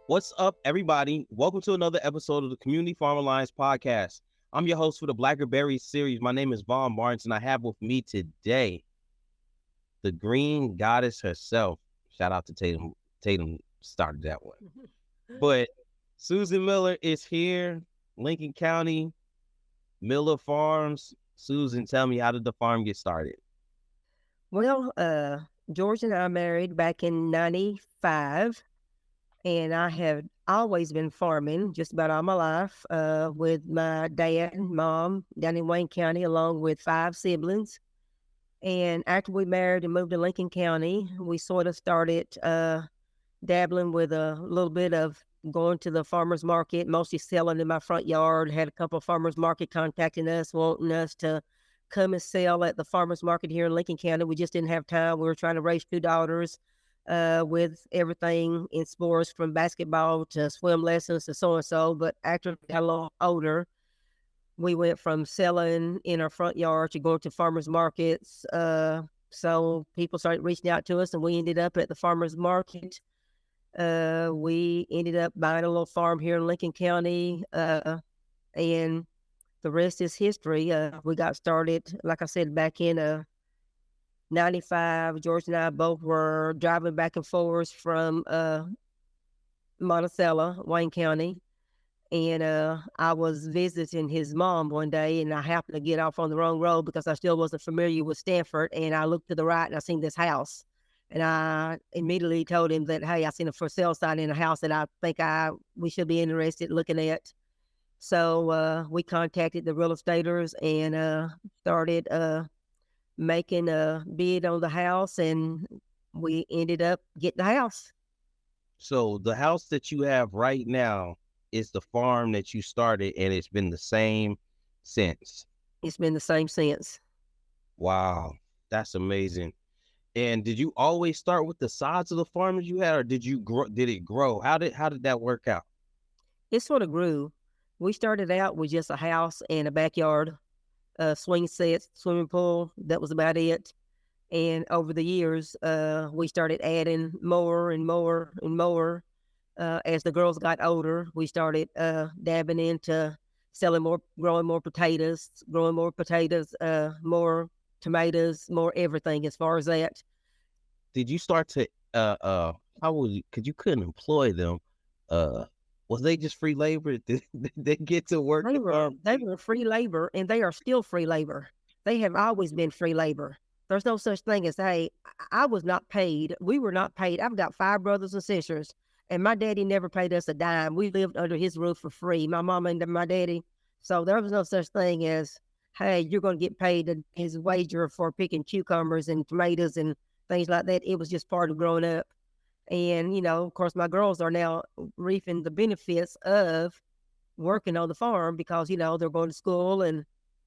What's up, everybody? Welcome to another episode of the Community Farm Alliance podcast. I'm your host for the Blackberry series. My name is Vaughn Barnes, and I have with me today the Green Goddess herself. Shout out to Tatum. Tatum started that one. But Susan Miller is here, Lincoln County, Miller Farms. Susan, tell me, how did the farm get started? Well, George and I married back in 95, and I have always been farming just about all my life with my dad and mom down in Wayne County, along with 5 siblings. And after we married and moved to Lincoln County, we sort of started dabbling with a little bit of going to the farmer's market, mostly selling in my front yard. Had a couple of farmer's market contacting us, wanting us to come and sell at the farmer's market here in Lincoln County. We just didn't have time. We were trying to raise 2 daughters with everything in sports, from basketball to swim lessons to so and so. But after we got a little older, we went from selling in our front yard to going to farmers markets. So people started reaching out to us, and we ended up at the farmers market. We ended up buying a little farm here in Lincoln County, and the rest is history. We got started, like I said, back in 95. George and I both were driving back and forth from Monticello, Wayne County. And I was visiting his mom one day, and I happened to get off on the wrong road because I still wasn't familiar with Stanford. And I looked to the right, and I seen this house. And I immediately told him that, hey, I seen a for sale sign in a house that I think we should be interested in looking at. So we contacted the real estaters and started making a bid on the house, and we ended up getting the house. So the house that you have right now is the farm that you started, and it's been the same since. It's been the same since. Wow, that's amazing. And did you always start with the size of the farm that you had, or did you grow? Did it grow? How did that work out? It sort of grew. We started out with just a house and a backyard, swing sets, swimming pool. That was about it. And over the years, we started adding more and more and more. As the girls got older, we started dabbing into selling more, growing more potatoes, more tomatoes, more everything as far as that. Did you start to how would you? Because you couldn't employ them. Uh, was they just free labor? Did they get to work They the were farm? they were free labor, and they are still free labor. They have always been free labor. There's no such thing as, hey, I was not paid. We were not paid. I've got 5 brothers and sisters, and my daddy never paid us a dime. We lived under his roof for free, my mama and my daddy. So there was no such thing as, hey, you're going to get paid his wager for picking cucumbers and tomatoes and things like that. It was just part of growing up. And, of course, my girls are now reaping the benefits of working on the farm because, they're going to school and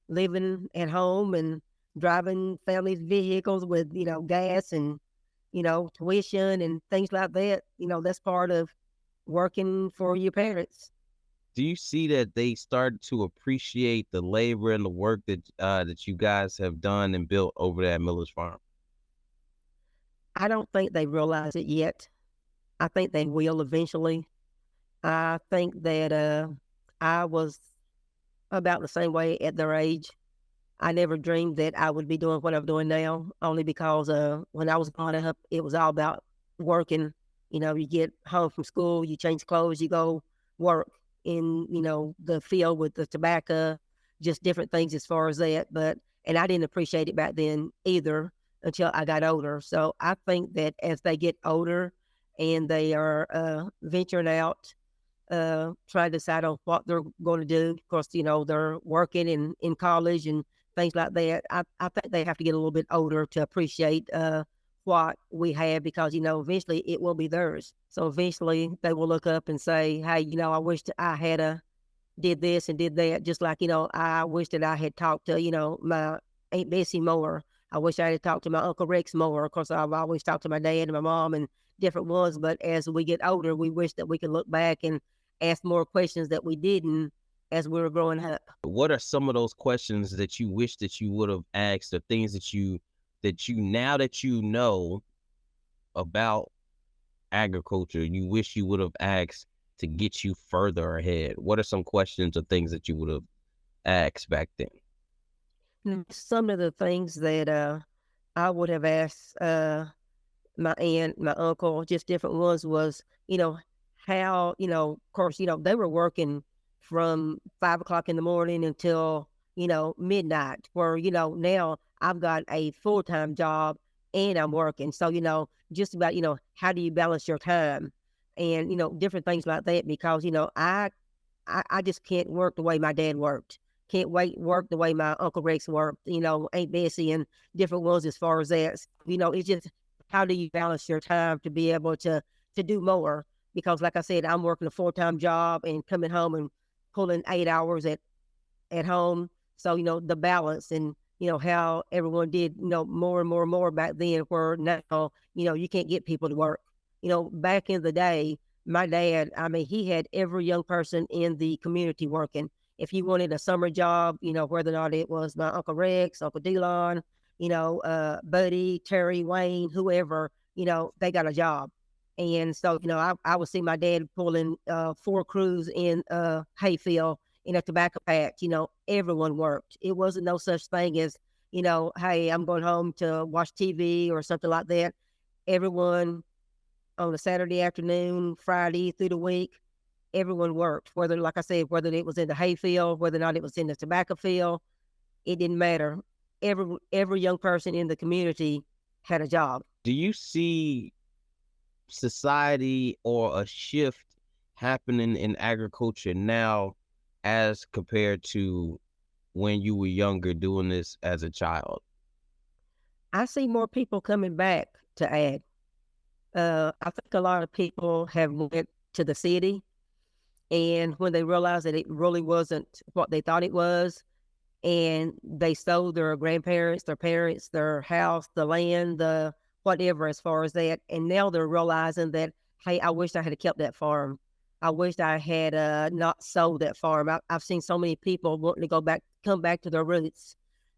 living at home and driving families' vehicles with, gas and, tuition and things like that. That's part of working for your parents. Do you see that they started to appreciate the labor and the work that you guys have done and built over there at Miller's Farm? I don't think they realize it yet. I think they will eventually. I think that I was about the same way at their age. I never dreamed that I would be doing what I'm doing now, only because when I was growing up, it was all about working. You get home from school, you change clothes, you go work in, the field with the tobacco, just different things as far as that. And I didn't appreciate it back then either until I got older. So I think that as they get older and they are venturing out, trying to decide on what they're going to do. Of course, they're working in college and things like that. I think they have to get a little bit older to appreciate what we have because, eventually it will be theirs. So eventually they will look up and say, hey, I wish that I had did this and did that. Just like, I wish that I had talked to, my Aunt Bessie more. I wish I had talked to my Uncle Rex more. Of course, I've always talked to my dad and my mom and different ones. But as we get older, we wish that we could look back and ask more questions that we didn't as we were growing up. What are some of those questions that you wish that you would have asked, or things that you now that you know about agriculture, you wish you would have asked to get you further ahead? What are some questions or things that you would have asked back then? Some of the things that I would have asked my aunt, my uncle, just different ones was, how, of course, they were working from 5 o'clock in the morning until, midnight, where, now I've got a full-time job and I'm working. So, just about, how do you balance your time and, different things like that, because, I just can't work the way my dad worked. Can't work the way my Uncle Rex worked, Aunt Bessie and different ones as far as that. It's just, how do you balance your time to be able to do more? Because like I said, I'm working a full-time job and coming home and pulling 8 hours at home. So, the balance and, how everyone did, more and more and more back then, where now, you can't get people to work. Back in the day, my dad, I mean, he had every young person in the community working. If you wanted a summer job, whether or not it was my Uncle Rex, Uncle Delon, Buddy, Terry, Wayne, whoever, they got a job. And so, I would see my dad pulling 4 crews in hayfield in a tobacco patch. Everyone worked. It wasn't no such thing as, hey, I'm going home to watch TV or something like that. Everyone on a Saturday afternoon, Friday through the week, everyone worked. Whether, like I said, whether it was in the hayfield, whether or not it was in the tobacco field, it didn't matter. Every young person in the community had a job. Do you see society or a shift happening in agriculture now as compared to when you were younger doing this as a child? I see more people coming back to ag. I think a lot of people have went to the city, and when they realized that it really wasn't what they thought it was, and they sold their grandparents, their parents, their house, the land, the whatever as far as that. And now they're realizing that, hey, I wish I had kept that farm. I wish I had not sold that farm. I've seen so many people wanting to come back to their roots.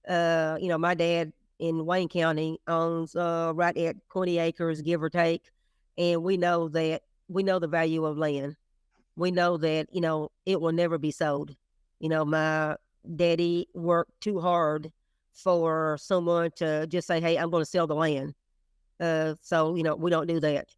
My dad in Wayne County owns right at 20 acres, give or take. And we know the value of land. We know that, it will never be sold. My daddy worked too hard for someone to just say, hey, I'm going to sell the land. So, we don't do that.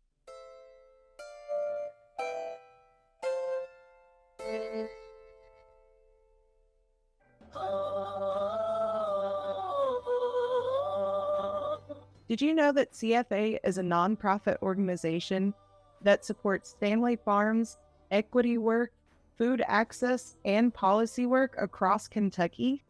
Did you know that CFA is a nonprofit organization that supports family farms, equity work, food access, and policy work across Kentucky?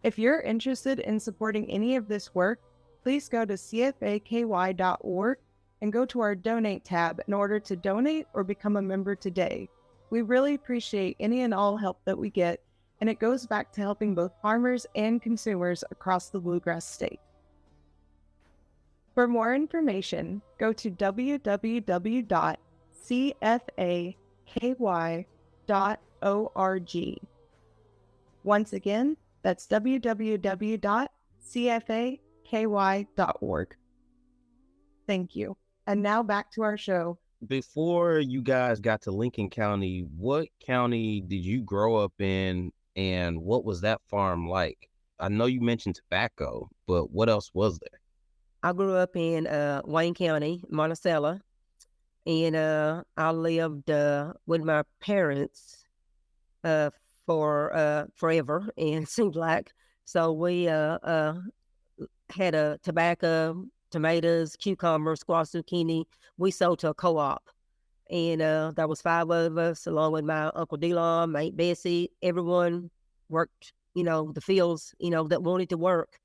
If you're interested in supporting any of this work, please go to cfaky.org and go to our Donate tab in order to donate or become a member today. We really appreciate any and all help that we get, and it goes back to helping both farmers and consumers across the Bluegrass State. For more information, go to www.cfaky.org. Once again, that's www.cfaky.org. Thank you. And now back to our show. Before you guys got to Lincoln County, what county did you grow up in, and what was that farm like? I know you mentioned tobacco, but what else was there? I grew up in Wayne County, Monticello, and I lived with my parents for forever, and it seemed like. So we had a tobacco, tomatoes, cucumbers, squash, zucchini. We sold to a co-op, and there was 5 of us, along with my Uncle Delon, my Aunt Bessie. Everyone worked, the fields, that wanted to work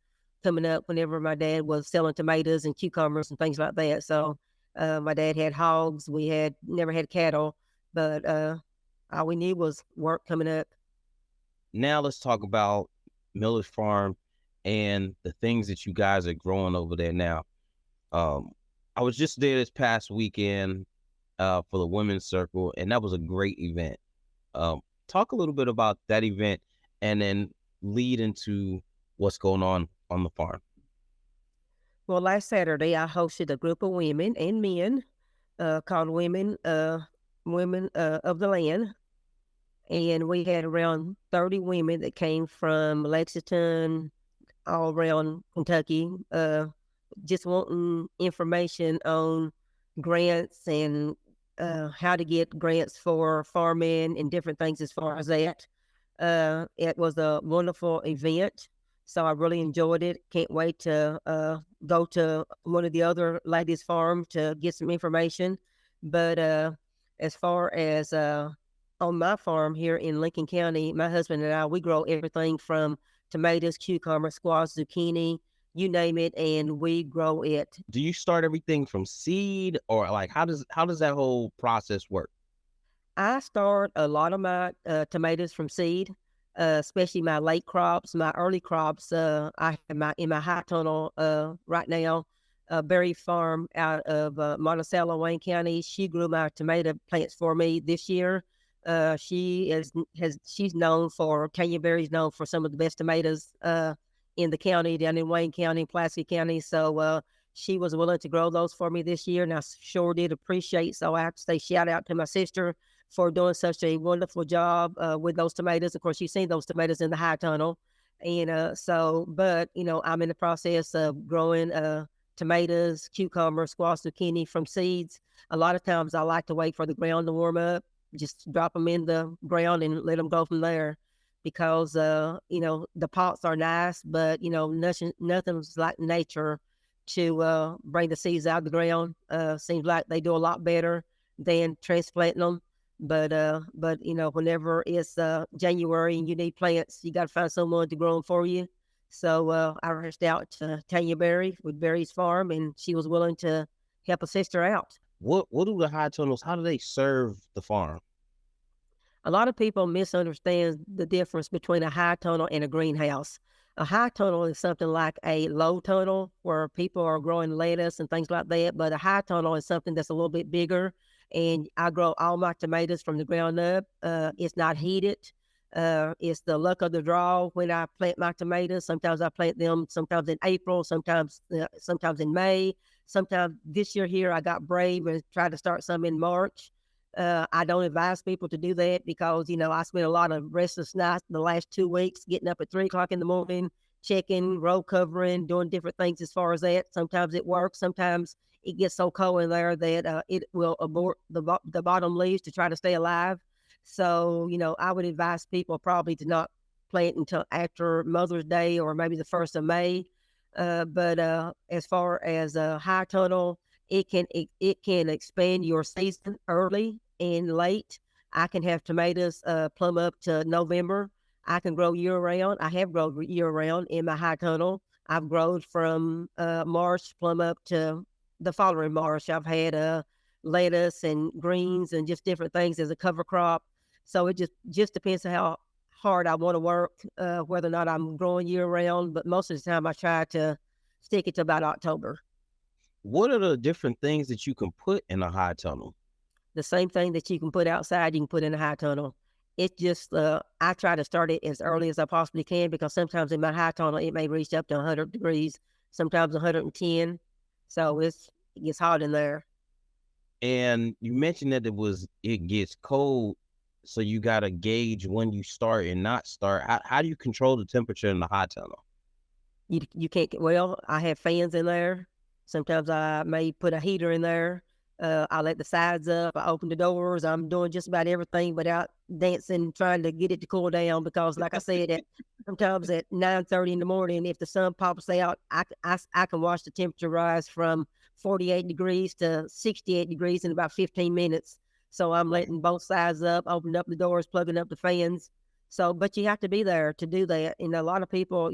coming up whenever my dad was selling tomatoes and cucumbers and things like that. So my dad had hogs. We never had cattle, but all we knew was work coming up. Now let's talk about Miller's Farm and the things that you guys are growing over there now. I was just there this past weekend for the Women's Circle, and that was a great event. Talk a little bit about that event and then lead into what's going on the farm. Well, last Saturday, I hosted a group of women and men called Women of the Land. And we had around 30 women that came from Lexington, all around Kentucky, just wanting information on grants and how to get grants for farming and different things as far as that. It was a wonderful event, so I really enjoyed it. Can't wait to go to one of the other ladies' farm to get some information. But as far as on my farm here in Lincoln County, my husband and I, we grow everything from tomatoes, cucumber, squash, zucchini, you name it, and we grow it. Do you start everything from seed, or like how does that whole process work? I start a lot of my tomatoes from seed, especially my late crops. My early crops, I have in my high tunnel right now. Berry Farm out of Monticello, Wayne County. She grew my tomato plants for me this year. She's known for Kenya Berry's known for some of the best tomatoes in the county, down in Wayne County, Pulaski County. So she was willing to grow those for me this year, and I sure did appreciate. So I have to say shout out to my sister for doing such a wonderful job with those tomatoes. Of course, you've seen those tomatoes in the high tunnel. And but, I'm in the process of growing tomatoes, cucumber, squash, zucchini from seeds. A lot of times I like to wait for the ground to warm up, just drop them in the ground and let them go from there. Because, the pots are nice, but, nothing's like nature to bring the seeds out of the ground. Seems like they do a lot better than transplanting them. But whenever it's January and you need plants, you got to find someone to grow them for you. So I reached out to Tanya Berry with Berry's Farm, and she was willing to help a sister out. What do the high tunnels? How do they serve the farm? A lot of people misunderstand the difference between a high tunnel and a greenhouse. A high tunnel is something like a low tunnel where people are growing lettuce and things like that. But a high tunnel is something that's a little bit bigger. And I grow all my tomatoes from the ground up. It's not heated. It's the luck of the draw when I plant my tomatoes. Sometimes I plant them sometimes in April, sometimes in May. Sometimes this year here I got brave and tried to start some in March. I don't advise people to do that because, I spent a lot of restless nights the last 2 weeks, getting up at 3 o'clock in the morning, checking, row covering, doing different things as far as that. Sometimes it works. Sometimes it gets so cold in there that it will abort the bottom leaves to try to stay alive. So, I would advise people probably to not plant until after Mother's Day or maybe the 1st of May. But as far as a high tunnel, it can expand your season early and late. I can have tomatoes plumb up to November. I can grow year round. I have grown year round in my high tunnel. I've grown from March plumb up to the following March. I've had lettuce and greens and just different things as a cover crop. So it just depends on how hard I want to work, whether or not I'm growing year round. But most of the time I try to stick it to about October. What are the different things that you can put in a high tunnel? The same thing that you can put outside, you can put in a high tunnel. It's just, I try to start it as early as I possibly can because sometimes in my high tunnel, it may reach up to 100 degrees, sometimes 110. So it gets hot in there. And you mentioned that it gets cold, so you got to gauge when you start and not start. How do you control the temperature in the high tunnel? You can't, I have fans in there. Sometimes I may put a heater in there. I let the sides up. I open the doors. I'm doing just about everything without dancing, trying to get it to cool down. Because, like I said, sometimes at 9:30 in the morning, if the sun pops out, I can watch the temperature rise from 48 degrees to 68 degrees in about 15 minutes. So I'm letting both sides up, opening up the doors, plugging up the fans. So, but you have to be there to do that. And a lot of people,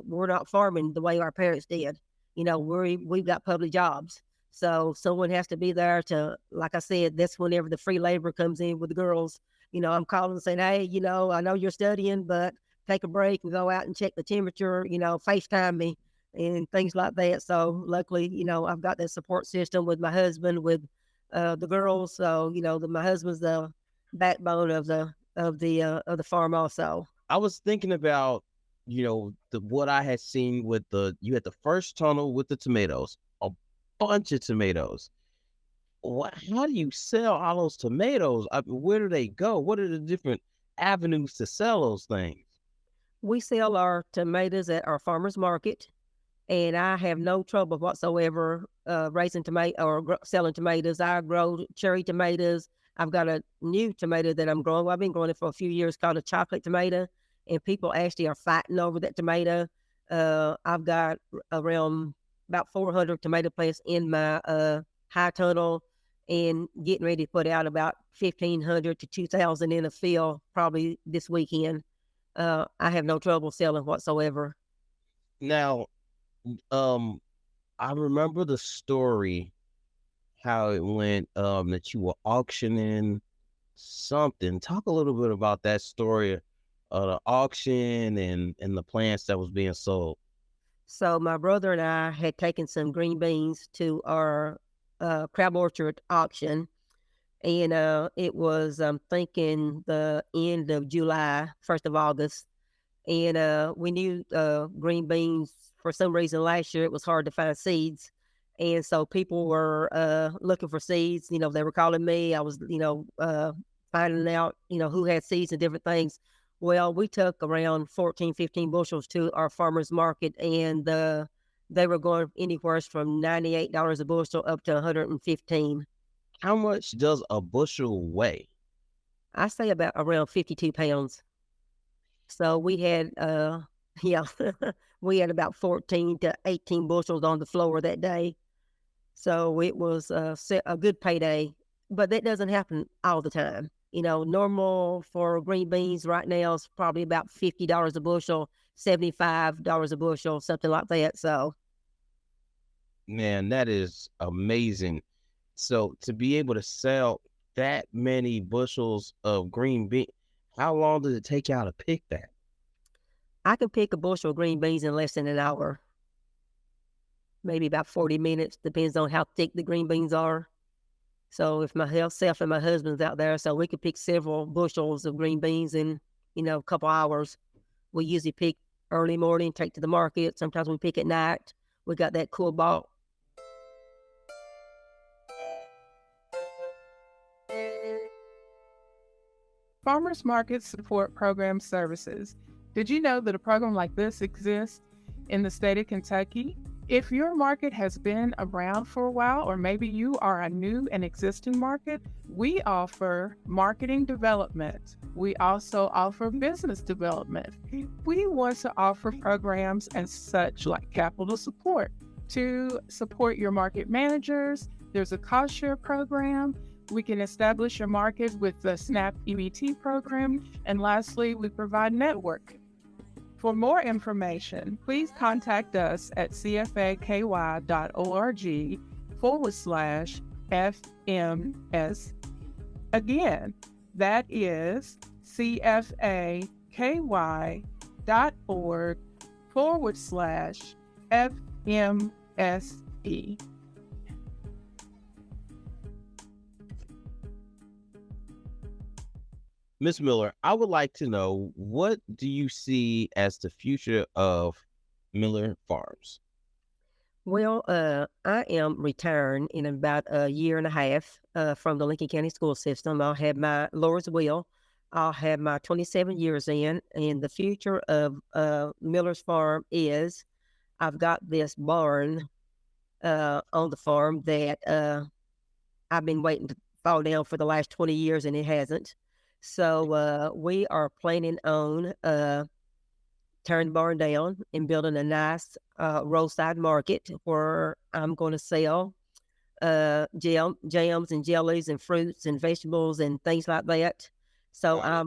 we're not farming the way our parents did. We've got public jobs. So someone has to be there to, like I said, that's whenever the free labor comes in with the girls. I'm calling and saying, hey, I know you're studying, but take a break and go out and check the temperature, FaceTime me and things like that. So luckily, I've got that support system with my husband, with the girls. So, my husband's the backbone of the farm also. I was thinking about, what I had seen you had the first tunnel with the tomatoes, a bunch of tomatoes. how do you sell all those tomatoes? Where do they go? What are the different avenues to sell those things? We sell our tomatoes at our farmer's market, and I have no trouble whatsoever raising tomato or selling tomatoes. I grow cherry tomatoes. I've got a new tomato that I'm growing. I've been growing it for a few years called a chocolate tomato, and people actually are fighting over that tomato. I've got around about 400 tomato plants in my high tunnel and getting ready to put out about 1,500 to 2,000 in a field probably this weekend. I have no trouble selling whatsoever. Now, I remember the story how it went, that you were auctioning something. Talk a little bit about that story of the auction and the plants that was being sold. So my brother and I had taken some green beans to our crab orchard auction, and it was, I'm thinking, the end of July, 1st of August. And we knew green beans, for some reason last year, it was hard to find seeds. And so people were looking for seeds. They were calling me. I was, finding out, who had seeds and different things. Well, we took around 14, 15 bushels to our farmer's market, and they were going anywhere from $98 a bushel up to $115. How much does a bushel weigh? I say about around 52 pounds. So we had, yeah, we had about 14 to 18 bushels on the floor that day. So it was a good payday, but that doesn't happen all the time. Normal for green beans right now is probably about $50 a bushel, $75 a bushel, something like that. So, Man, that is amazing. So to be able to sell that many bushels of green bean, how long does it take y'all to pick that? I can pick a bushel of green beans in less than an hour, maybe about 40 minutes, depends on how thick the green beans are. So if myself and my husband's out there, so we could pick several bushels of green beans in, a couple hours. We usually pick early morning, take to the market. Sometimes we pick at night. We got that cool ball. Farmers markets support program services. Did you know that a program like this exists in the state of Kentucky? If your market has been around for a while, or maybe you are a new and existing market, we offer marketing development. We also offer business development. We want to offer programs and such like capital support to support your market managers. There's a cost share program. We can establish your market with the SNAP EBT program. And lastly, we provide networking. For more information, please contact us at cfaky.org/FMS. Again, that is cfaky.org/FMSE. Miss Miller, I would like to know, what do you see as the future of Miller Farms? Well, I am retiring in about a year and a half from the Lincoln County school system. I'll have my Lord's will. I'll have my 27 years in, and the future of Miller's Farm is I've got this barn on the farm that I've been waiting to fall down for the last 20 years, and it hasn't. So we are planning on tearing the barn down and building a nice roadside market where I'm going to sell jams and jellies and fruits and vegetables and things like that. So I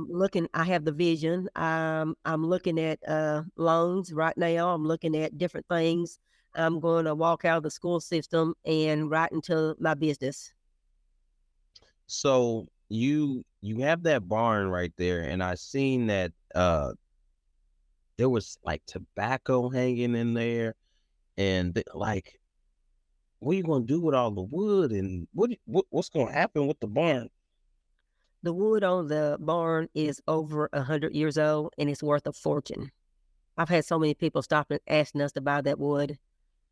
have the vision. I'm looking at loans right now. I'm looking at different things. I'm going to walk out of the school system and right into my business. So you have that barn right there, and I seen that there was like tobacco hanging in there, and like, what are you gonna do with all the wood, and what's gonna happen with the barn? The wood on the barn is over 100 years old, and it's worth a fortune. I've had so many people stop and asking us to buy that wood.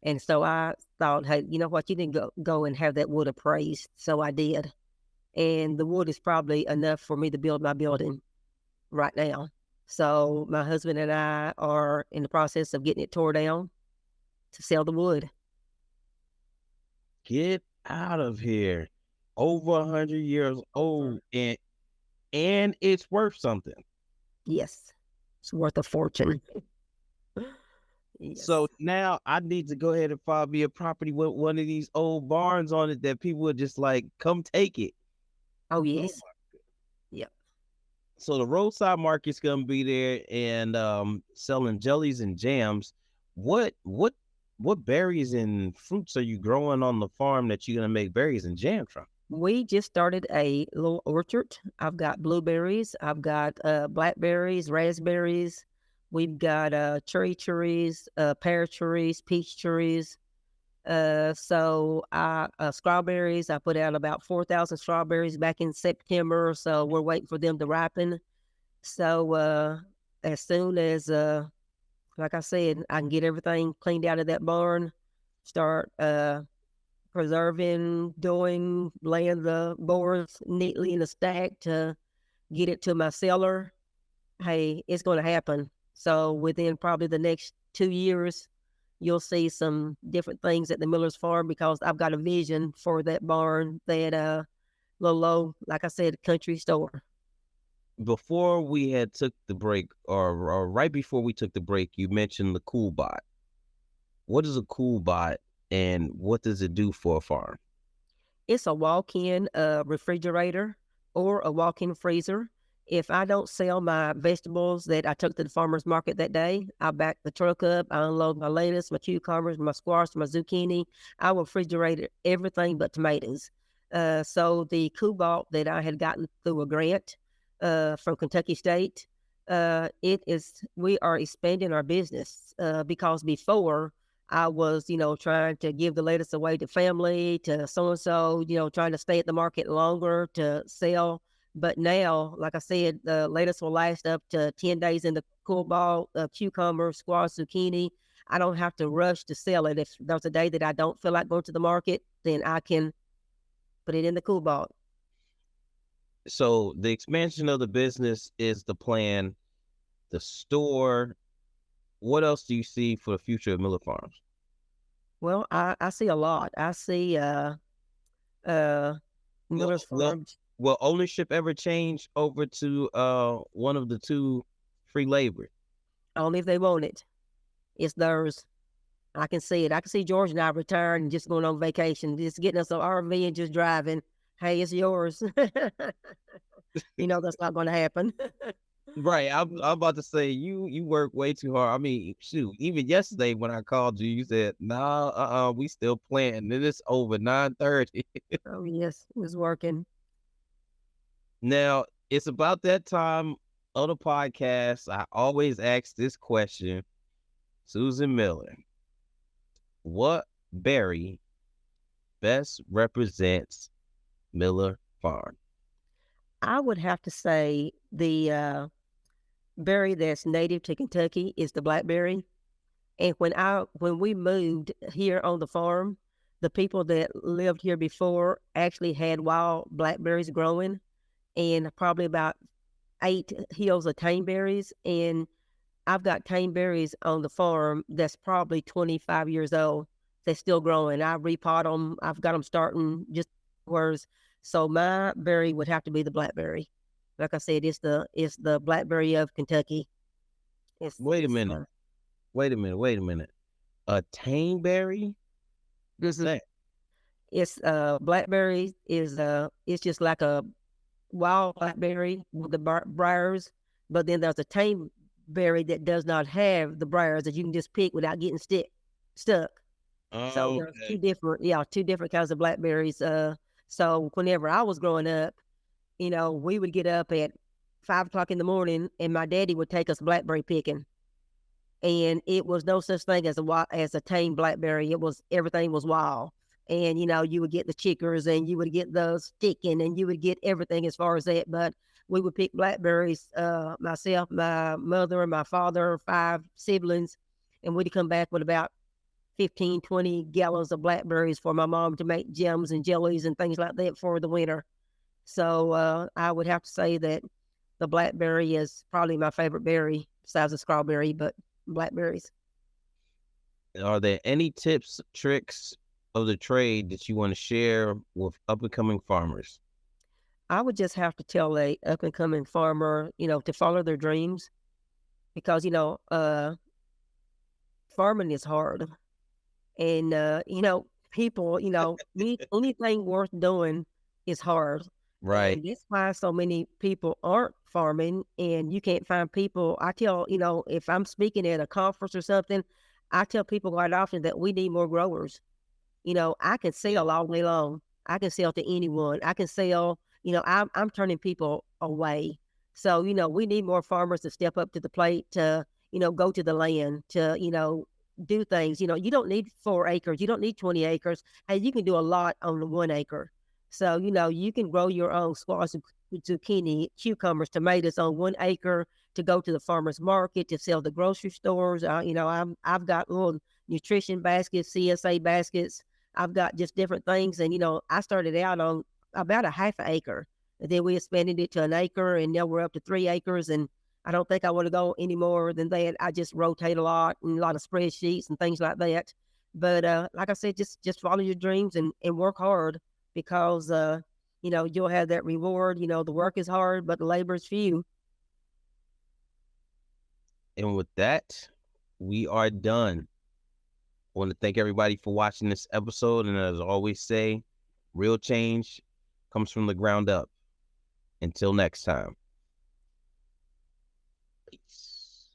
And so I thought, hey, you know what? You didn't go and have that wood appraised. So I did. And the wood is probably enough for me to build my building right now. So my husband and I are in the process of getting it tore down to sell the wood. Get out of here. Over 100 years old, and it's worth something. Yes, it's worth a fortune. Yes. So now I need to go ahead and find me a property with one of these old barns on it that people would just like come take it. Oh, yes. Yep. So the roadside market's gonna be there and selling jellies and jams. What berries and fruits are you growing on the farm that you're gonna make berries and jam from? We just started a little orchard. I've got blueberries. I've got blackberries, raspberries. We've got cherry trees, pear trees, peach trees. Strawberries. I put out about 4,000 strawberries back in September. So we're waiting for them to ripen. So as soon as, like I said, I can get everything cleaned out of that barn, start preserving, laying the boards neatly in a stack to get it to my cellar, hey, it's going to happen. So within probably the next 2 years, you'll see some different things at the Miller's Farm because I've got a vision for that barn, that little old, like I said, country store. Before we had took the break, or right before we took the break, you mentioned the Cool Bot. What is a Cool Bot, and what does it do for a farm? It's a walk-in refrigerator or a walk-in freezer. If I don't sell my vegetables that I took to the farmer's market that day, I back the truck up, I unload my lettuce, my cucumbers, my squash, my zucchini. I will refrigerate everything but tomatoes. So the Cobalt that I had gotten through a grant from Kentucky State, we are expanding our business because before I was, trying to give the lettuce away to family, to so-and-so, trying to stay at the market longer to sell. But now, like I said, the lettuce will last up to 10 days in the Cobalt, cucumber, squash, zucchini. I don't have to rush to sell it. If there's a day that I don't feel like going to the market, then I can put it in the Cobalt. So the expansion of the business is the plan. The store. What else do you see for the future of Miller Farms? Well, I see a lot. I see Miller's Farms. Will ownership ever change over to one of the two free labor? Only if they want it. It's theirs. I can see it. I can see George and I retiring and just going on vacation, just getting us an RV and just driving. Hey, it's yours. That's not going to happen. Right. I'm about to say you work way too hard. I mean, shoot, even yesterday when I called you, you said, nah, we still planting. And it's over 9:30. Oh, yes, it was working. Now, it's about that time of the podcast. I always ask this question. Susan Miller, what berry best represents Miller Farm? I would have to say the berry that's native to Kentucky is the blackberry. And when we moved here on the farm, the people that lived here before actually had wild blackberries growing, and probably about 8 hills of taneberries. And I've got taneberries on the farm that's probably 25 years old. They're still growing. I repot them. I've got them starting just whereas. So my berry would have to be the blackberry. Like I said, it's the blackberry of Kentucky. Wait a minute. A taneberry? What's that? It's blackberry is it's just like a wild blackberry with the briars, but then there's a tame berry that does not have the briars that you can just pick without getting stuck. So there's two different kinds of blackberries. So whenever I was growing up, we would get up at 5 o'clock in the morning, and my daddy would take us blackberry picking, and it was no such thing as a tame blackberry. Everything was wild. And, you would get the chickers and you would get the sticking and you would get everything as far as that. But we would pick blackberries, myself, my mother, and my father, 5 siblings, and we'd come back with about 15, 20 gallons of blackberries for my mom to make jams and jellies and things like that for the winter. So I would have to say that the blackberry is probably my favorite berry besides the strawberry, but blackberries. Are there any tips, tricks of the trade that you want to share with up and coming farmers? I would just have to tell a up and coming farmer, to follow their dreams because, farming is hard. And, people, anything worth doing is hard. Right. And that's why so many people aren't farming and you can't find people. I tell, if I'm speaking at a conference or something, I tell people quite often that we need more growers. I can sell all day long. I can sell to anyone. I can sell, I'm turning people away. So, we need more farmers to step up to the plate to, go to the land to, do things. You don't need 4 acres. You don't need 20 acres. Hey, you can do a lot on the 1 acre. So, you can grow your own squash, zucchini, cucumbers, tomatoes on 1 acre to go to the farmer's market, to sell the grocery stores. I've got little nutrition baskets, CSA baskets. I've got just different things. And, I started out on about a half an acre. And then we expanded it to 1 acre and now we're up to 3 acres. And I don't think I want to go any more than that. I just rotate a lot and a lot of spreadsheets and things like that. But like I said, just follow your dreams and work hard because, you'll have that reward. The work is hard, but the labor is few. And with that, we are done. I want to thank everybody for watching this episode. And as I always say, real change comes from the ground up. Until next time. Peace.